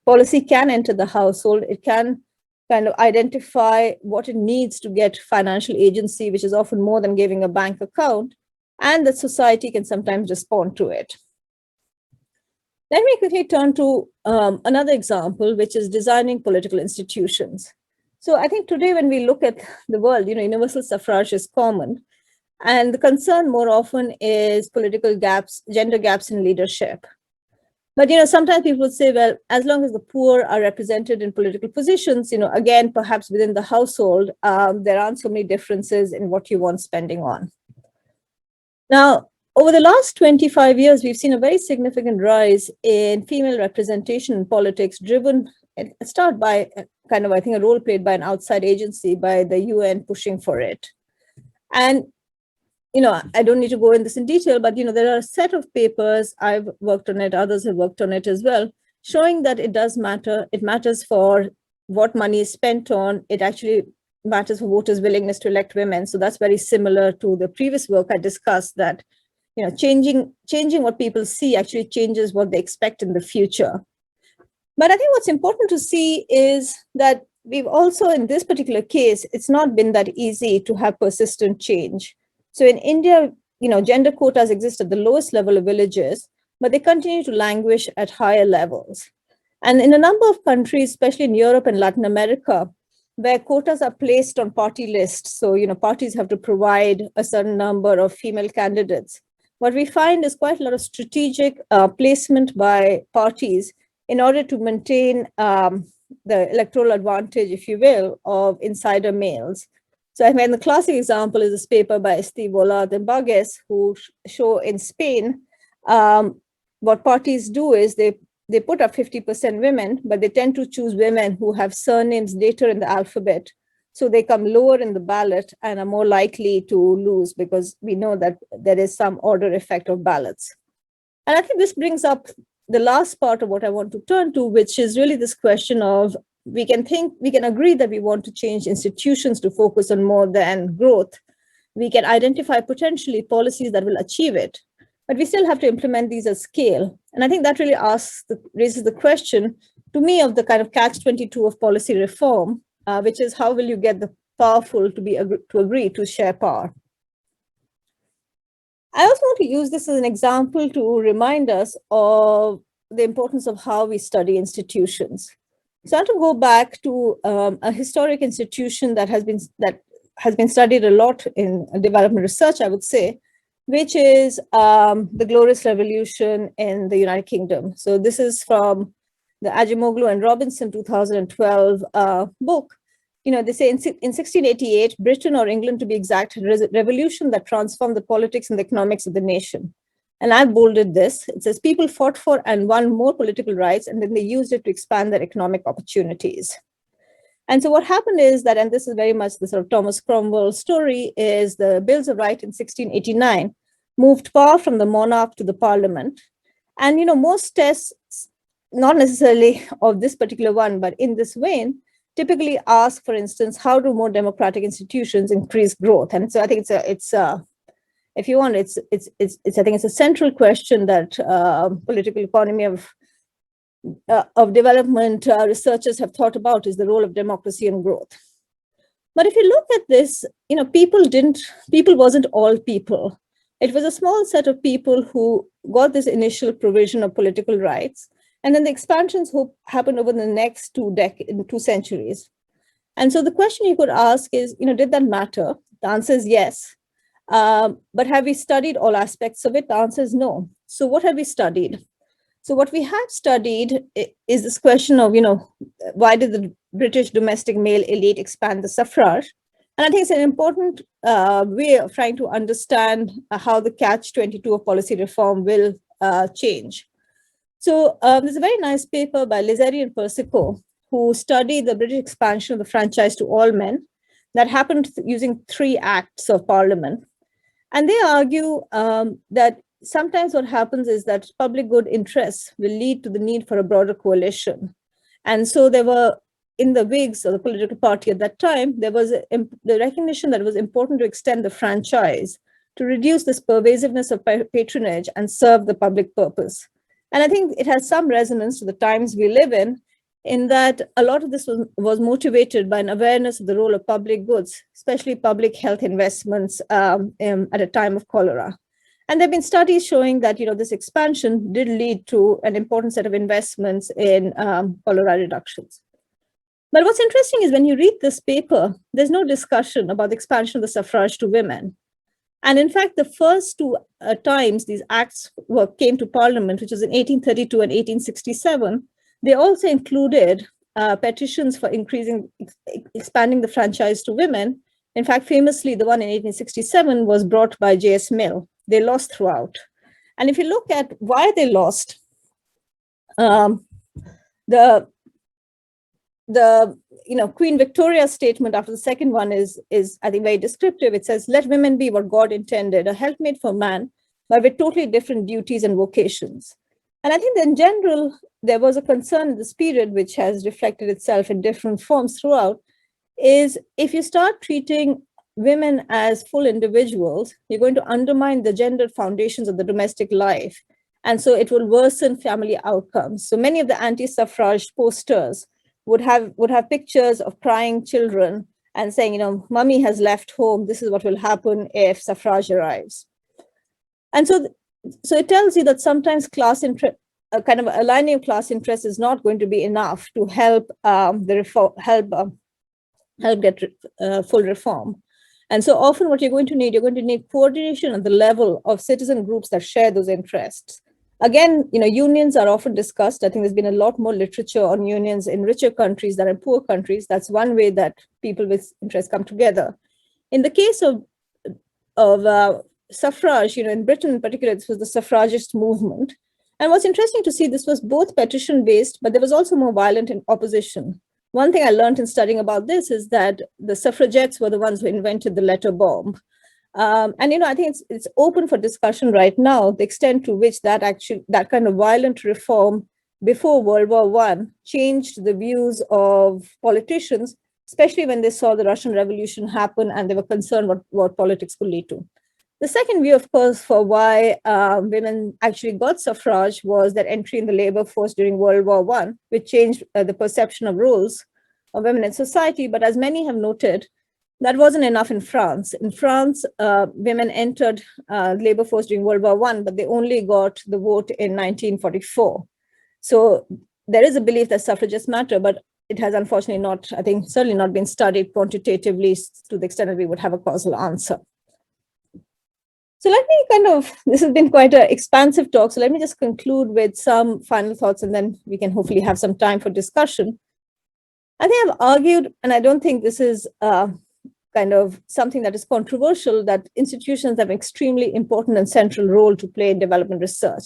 policy can enter the household, it can kind of identify what it needs to get financial agency, which is often more than giving a bank account, and that society can sometimes respond to it. Let me quickly turn to another example, which is designing political institutions. So I think today when we look at the world, universal suffrage is common. And the concern more often is political gaps, gender gaps in leadership. But sometimes people would say, well, as long as the poor are represented in political positions, again, perhaps within the household, there aren't so many differences in what you want spending on. Now, Over the last 25 years, we've seen a very significant rise in female representation in politics, driven at start by kind of, I think, a role played by an outside agency, by the UN pushing for it. And I don't need to go in this in detail, but there are a set of papers, I've worked on it, others have worked on it as well, showing that it does matter. It matters for what money is spent on. It actually matters for voters' willingness to elect women. So that's very similar to the previous work I discussed, that changing what people see actually changes what they expect in the future. But I think what's important to see is that we've also, in this particular case, it's not been that easy to have persistent change. So in India, gender quotas exist at the lowest level of villages, but they continue to languish at higher levels. And in a number of countries, especially in Europe and Latin America, where quotas are placed on party lists, so parties have to provide a certain number of female candidates, what we find is quite a lot of strategic placement by parties in order to maintain the electoral advantage, if you will, of insider males. So I mean, the classic example is this paper by Steve Volat and Bagues, who show in Spain, what parties do is they put up 50% women, but they tend to choose women who have surnames later in the alphabet. So they come lower in the ballot and are more likely to lose, because we know that there is some order effect of ballots. And I think this brings up the last part of what I want to turn to, which is really this question of, we can agree that we want to change institutions to focus on more than growth. We can identify potentially policies that will achieve it, but we still have to implement these at scale. And I think that really raises the question to me of the kind of catch-22 of policy reform, which is, how will you get the powerful to agree to share power? I also want to use this as an example to remind us of the importance of how we study institutions. So I want to go back to a historic institution that has been studied a lot in development research, I would say, which is the Glorious Revolution in the United Kingdom. So this is from the Ajimoglu and Robinson 2012 book. They say in 1688, Britain, or England to be exact, had a revolution that transformed the politics and the economics of the nation. And I've bolded this. It says people fought for and won more political rights, and then they used it to expand their economic opportunities. And so what happened is that, and this is very much the sort of Thomas Cromwell story, is the Bills of Rights in 1689 moved power from the monarch to the parliament. And most tests, not necessarily of this particular one, but in this vein, typically ask, for instance, how do more democratic institutions increase growth? And so I think it's if you want, I think it's a central question that political economy of development researchers have thought about, is the role of democracy and growth. But if you look at this, people wasn't all people. It was a small set of people who got this initial provision of political rights, and then the expansions happened over the next 2 centuries. And so the question you could ask is, did that matter? The answer is yes. But have we studied all aspects of it? The answer is no. So what have we studied? So what we have studied is this question of, why did the British domestic male elite expand the suffrage? And I think it's an important way of trying to understand how the catch-22 of policy reform will change. So there's a very nice paper by Lizzeri and Persico, who studied the British expansion of the franchise to all men that happened using 3 acts of parliament. And they argue that sometimes what happens is that public good interests will lead to the need for a broader coalition. And so there were, in the Whigs, or the political party at that time, there was the recognition that it was important to extend the franchise to reduce this pervasiveness of patronage and serve the public purpose. And I think it has some resonance to the times we live in that a lot of this was motivated by an awareness of the role of public goods, especially public health investments at a time of cholera. And there have been studies showing that this expansion did lead to an important set of investments in cholera reductions. But what's interesting is when you read this paper, there's no discussion about the expansion of the suffrage to women. And in fact, the first 2 times these acts came to Parliament, which was in 1832 and 1867, they also included petitions for expanding the franchise to women. In fact, famously, the one in 1867 was brought by J.S. Mill, they lost throughout. And if you look at why they lost, Queen Victoria's statement after the second one is I think very descriptive. It says, "Let women be what God intended, a helpmate for man, but with totally different duties and vocations." And I think that in general, there was a concern in this period, which has reflected itself in different forms throughout, is if you start treating women as full individuals, you're going to undermine the gendered foundations of the domestic life. And so it will worsen family outcomes. So many of the anti-suffrage posters would have pictures of crying children and saying, "Mummy has left home. This is what will happen if suffrage arrives." And so it tells you that sometimes class interest, kind of aligning of class interest, is not going to be enough to help get full reform. And so often what you're going to need coordination at the level of citizen groups that share those interests. Again, unions are often discussed. I think there's been a lot more literature on unions in richer countries than in poor countries. That's one way that people with interest come together. In the case of suffrage, in Britain in particular, this was the suffragist movement. And what's interesting to see, this was both petition-based, but there was also more violent in opposition. One thing I learned in studying about this is that the suffragettes were the ones who invented the letter bomb. And I think it's open for discussion right now, the extent to which that kind of violent reform before World War I changed the views of politicians, especially when they saw the Russian Revolution happen and they were concerned what politics could lead to. The second view, of course, for why women actually got suffrage was their entry in the labor force during World War I, which changed the perception of roles of women in society. But as many have noted, that wasn't enough in France. In France, women entered labor force during World War I, but they only got the vote in 1944. So there is a belief that suffragists matter, but it has unfortunately certainly not been studied quantitatively to the extent that we would have a causal answer. So let me this has been quite an expansive talk. So let me just conclude with some final thoughts, and then we can hopefully have some time for discussion. I think I've argued, and I don't think this is something that is controversial, that institutions have an extremely important and central role to play in development research.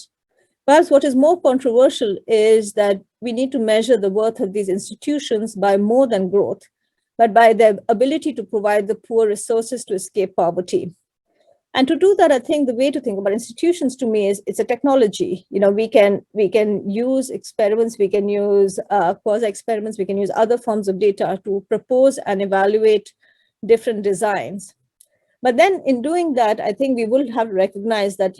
Perhaps what is more controversial is that we need to measure the worth of these institutions by more than growth, but by their ability to provide the poor resources to escape poverty. And to do that, I think the way to think about institutions to me is it's a technology. We can use experiments, we can use quasi-experiments, we can use other forms of data to propose and evaluate different designs. But then in doing that, I think we will have recognized that,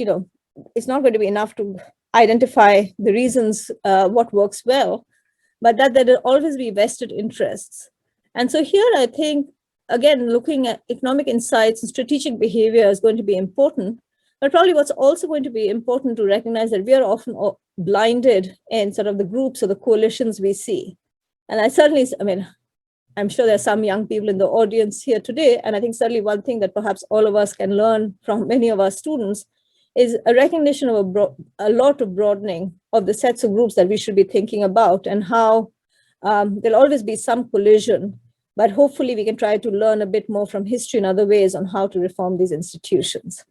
it's not going to be enough to identify the reasons what works well, but that there will always be vested interests. And so here, I think, again, looking at economic insights and strategic behavior is going to be important, but probably what's also going to be important to recognize that we are often blinded in sort of the groups or the coalitions we see. And I'm sure there are some young people in the audience here today, and I think certainly one thing that perhaps all of us can learn from many of our students is a recognition of a lot of broadening of the sets of groups that we should be thinking about, and how there'll always be some collision, but hopefully we can try to learn a bit more from history and other ways on how to reform these institutions.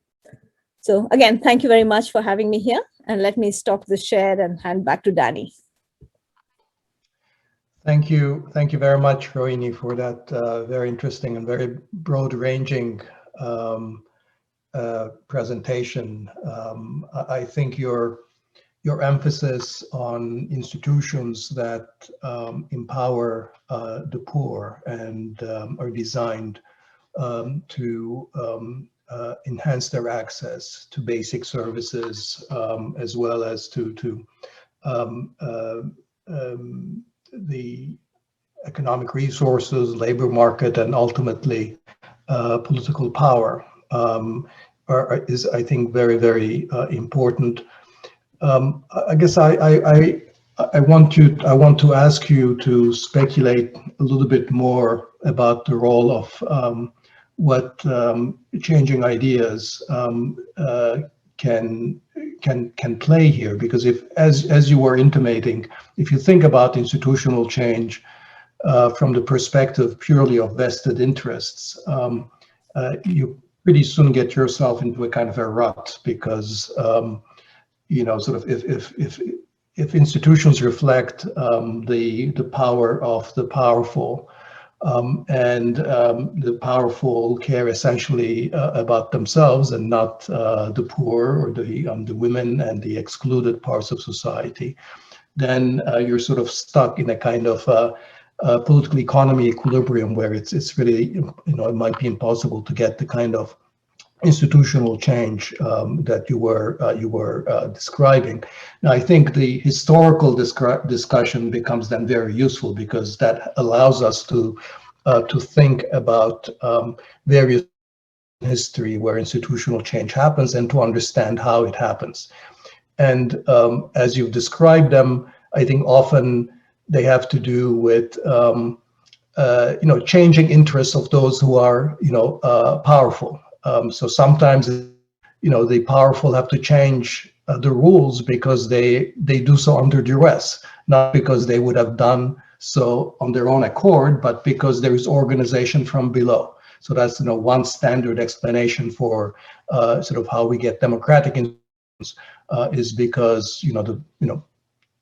So again, thank you very much for having me here, and let me stop the share and hand back to Dani. Thank you very much, Rohini, for that very interesting and very broad-ranging presentation. I think your emphasis on institutions that empower the poor and are designed to enhance their access to basic services, as well as to the economic resources, labor market, and ultimately political power is, I think, very, very important. I guess I want to ask you to speculate a little bit more about the role of what changing ideas can play here, because if, as you were intimating, if you think about institutional change from the perspective purely of vested interests, you pretty soon get yourself into a kind of a rut, because sort of if institutions reflect the power of the powerful, and the powerful care essentially about themselves and not the poor or the women and the excluded parts of society, then you're sort of stuck in a kind of political economy equilibrium where it's really, it might be impossible to get the kind of institutional change that you were describing. Now, I think the historical discussion becomes then very useful, because that allows us to think about various history where institutional change happens and to understand how it happens. And as you've described them, I think often they have to do with changing interests of those who are powerful. So sometimes the powerful have to change the rules because they do so under duress, not because they would have done so on their own accord, but because there is organization from below. So that's one standard explanation for sort of how we get democratic institutions, is because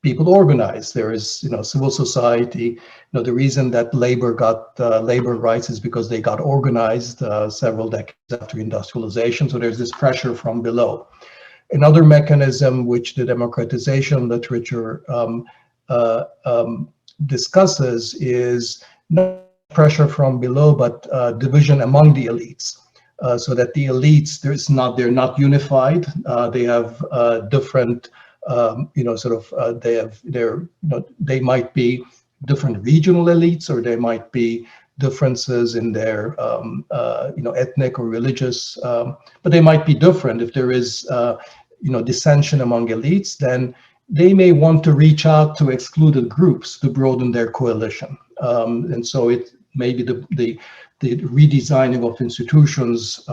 people organize. There is civil society. The reason that labor got labor rights is because they got organized several decades after industrialization. So there's this pressure from below. Another mechanism which the democratization literature discusses is not pressure from below, but division among the elites. So that the elites, they're not unified. They have different, they might be different regional elites, or they might be differences in their, ethnic or religious, but they might be different. If there is, dissension among elites, then they may want to reach out to excluded groups to broaden their coalition. And so it maybe the redesigning of institutions,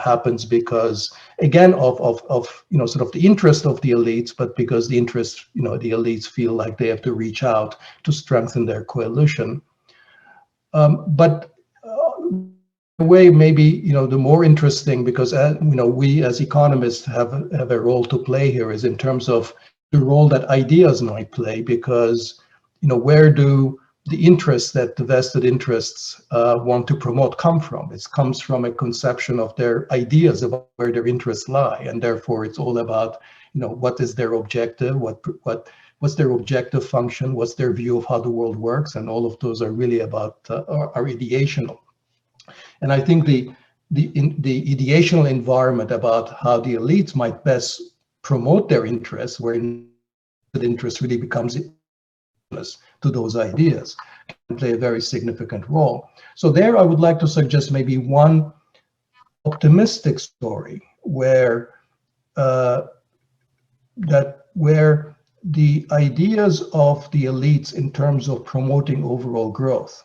happens because, again, of sort of the interest of the elites, but because the interest, the elites feel like they have to reach out to strengthen their coalition. But in a way, maybe the more interesting, because we as economists have a role to play here, is in terms of the role that ideas might play, because where do the interests that the vested interests want to promote come from? It comes from a conception of their ideas about where their interests lie, and therefore it's all about what is their objective, what's their objective function, what's their view of how the world works, and all of those are really about are ideational. And I think the ideational environment about how the elites might best promote their interests, where the interest really becomes to those ideas, can play a very significant role. So there, I would like to suggest maybe one optimistic story where where the ideas of the elites in terms of promoting overall growth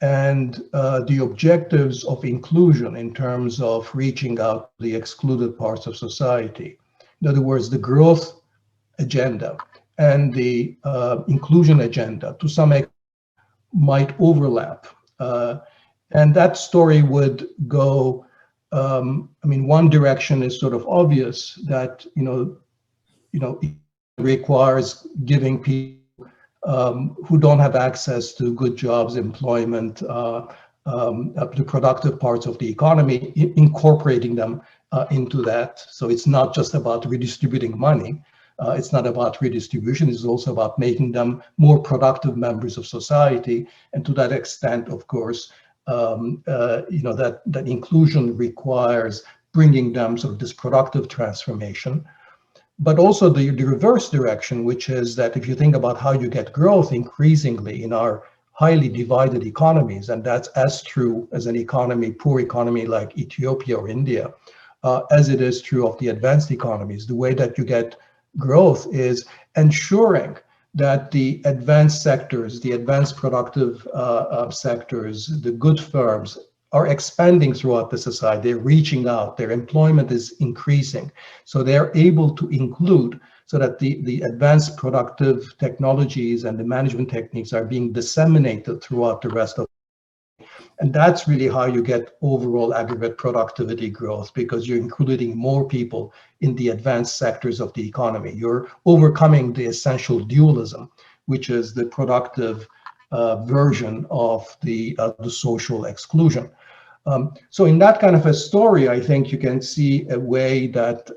and the objectives of inclusion in terms of reaching out to the excluded parts of society, in other words, the growth agenda and the inclusion agenda, to some extent, might overlap. And that story would go, one direction is sort of obvious, that, it requires giving people who don't have access to good jobs, employment, the productive parts of the economy, incorporating them into that. So it's not just about redistributing money. It's not about redistribution. It's also about making them more productive members of society. And to that extent, of course, that inclusion requires bringing them sort of this productive transformation. But also the reverse direction, which is that if you think about how you get growth increasingly in our highly divided economies, and that's as true as an economy, poor economy like Ethiopia or India, as it is true of the advanced economies. The way that you get growth is ensuring that the advanced sectors, the advanced productive sectors, the good firms are expanding throughout the society. They're reaching out, their employment is increasing. So they're able to include, so that the advanced productive technologies and the management techniques are being disseminated throughout the rest of. And that's really how you get overall aggregate productivity growth, because you're including more people in the advanced sectors of the economy. You're overcoming the essential dualism, which is the productive version of the social exclusion. So in that kind of a story, I think you can see a way that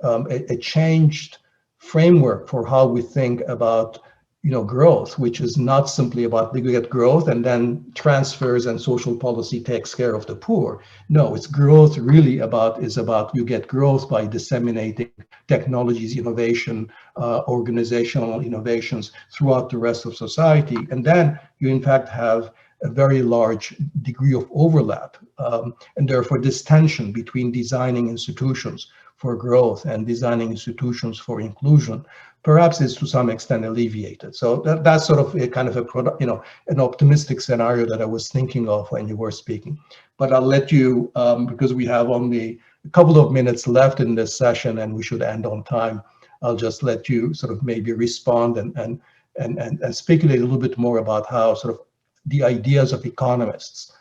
a changed framework for how we think about growth, which is not simply about we get growth and then transfers and social policy takes care of the poor. No, it's growth really is about you get growth by disseminating technologies, innovation, organizational innovations throughout the rest of society. And then you in fact have a very large degree of overlap. And therefore this tension between designing institutions for growth and designing institutions for inclusion perhaps is to some extent alleviated. So that's sort of a kind of an optimistic scenario that I was thinking of when you were speaking. But I'll let you, because we have only a couple of minutes left in this session and we should end on time, I'll just let you sort of maybe respond and speculate a little bit more about how sort of the ideas of economists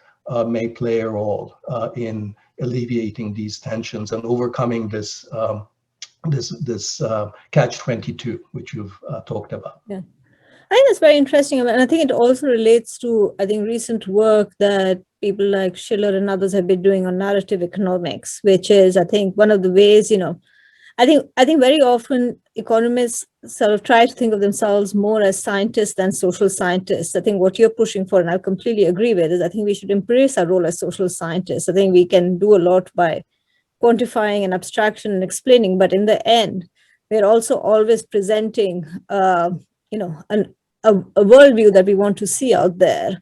may play a role in alleviating these tensions and overcoming this catch-22, which you've talked about. Yeah, I think that's very interesting, and I think it also relates to recent work that people like Schiller and others have been doing on narrative economics, which is one of the ways I think very often economists sort of try to think of themselves more as scientists than social scientists. I think what you're pushing for, and I completely agree with, is I think we should embrace our role as social scientists. I think we can do a lot by quantifying and abstraction and explaining, but in the end, we're also always presenting, a worldview that we want to see out there.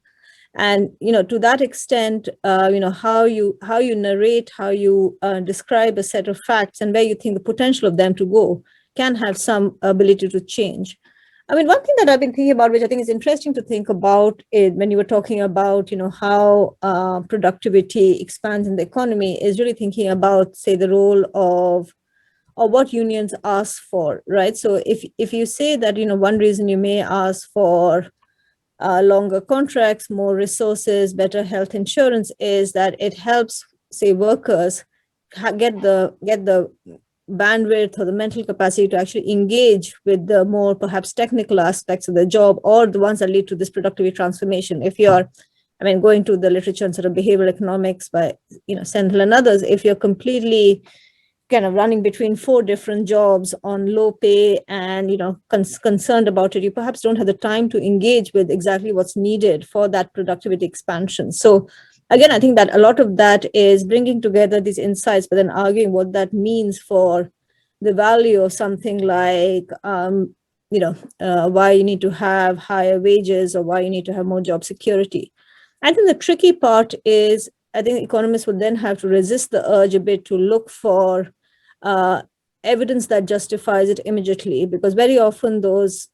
And to that extent, how you narrate, how you describe a set of facts, and where you think the potential of them to go can have some ability to change. I mean, one thing that I've been thinking about, which I think is interesting to think about, is when you were talking about how productivity expands in the economy, is really thinking about, say, the role of or what unions ask for, right? So if you say that one reason you may ask for longer contracts, more resources, better health insurance is that it helps, say, workers get the bandwidth or the mental capacity to actually engage with the more perhaps technical aspects of the job, or the ones that lead to this productivity transformation. If you're, going to the literature and sort of behavioral economics by Senthil and others, if you're completely kind of running between 4 different jobs on low pay and concerned about it, you perhaps don't have the time to engage with exactly what's needed for that productivity expansion. So again, I think that a lot of that is bringing together these insights, but then arguing what that means for the value of something like why you need to have higher wages or why you need to have more job security. I think the tricky part is, I think economists would then have to resist the urge a bit to look for evidence that justifies it immediately, because very often those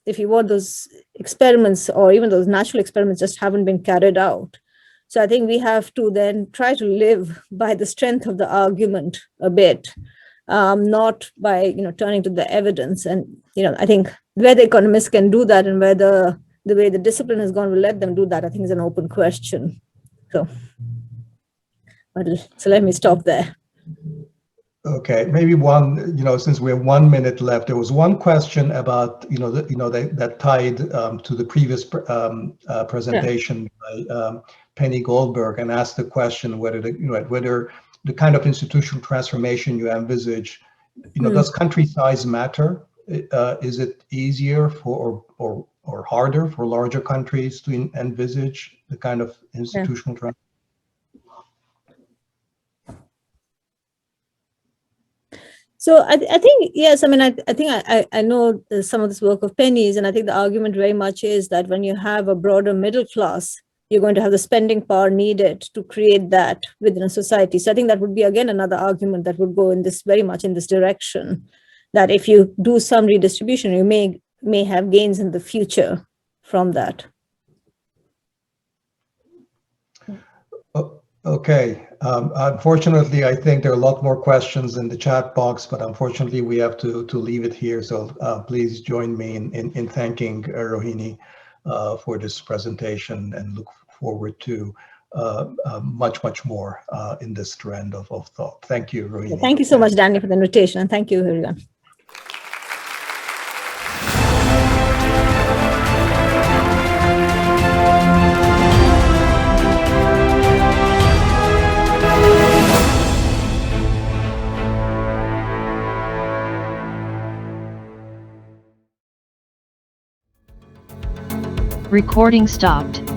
experiments or even those natural experiments just haven't been carried out. So I think we have to then try to live by the strength of the argument a bit, not by turning to the evidence. And I think whether economists can do that and whether the way the discipline has gone will let them do that, I think is an open question. So let me stop there. Okay, maybe one, since we have 1 minute left, there was one question about, that tied to the previous presentation by Penny Goldberg, and asked the question whether the kind of institutional transformation you envisage, does country size matter? Is it easier for or harder for larger countries to envisage the kind of institutional transformation? So I think, yes, I think I know some of this work of Penny's, and I think the argument very much is that when you have a broader middle class, you're going to have the spending power needed to create that within a society. So I think that would be, again, another argument that would go in this very much in this direction, that if you do some redistribution, you may have gains in the future from that. Okay. Unfortunately, I think there are a lot more questions in the chat box, but unfortunately, we have to leave it here. So please join me in thanking Rohini for this presentation, and look forward to much more in this trend of thought. Thank you, Rohini. Thank you so much, Dani, for the invitation, and thank you, everyone. Recording stopped.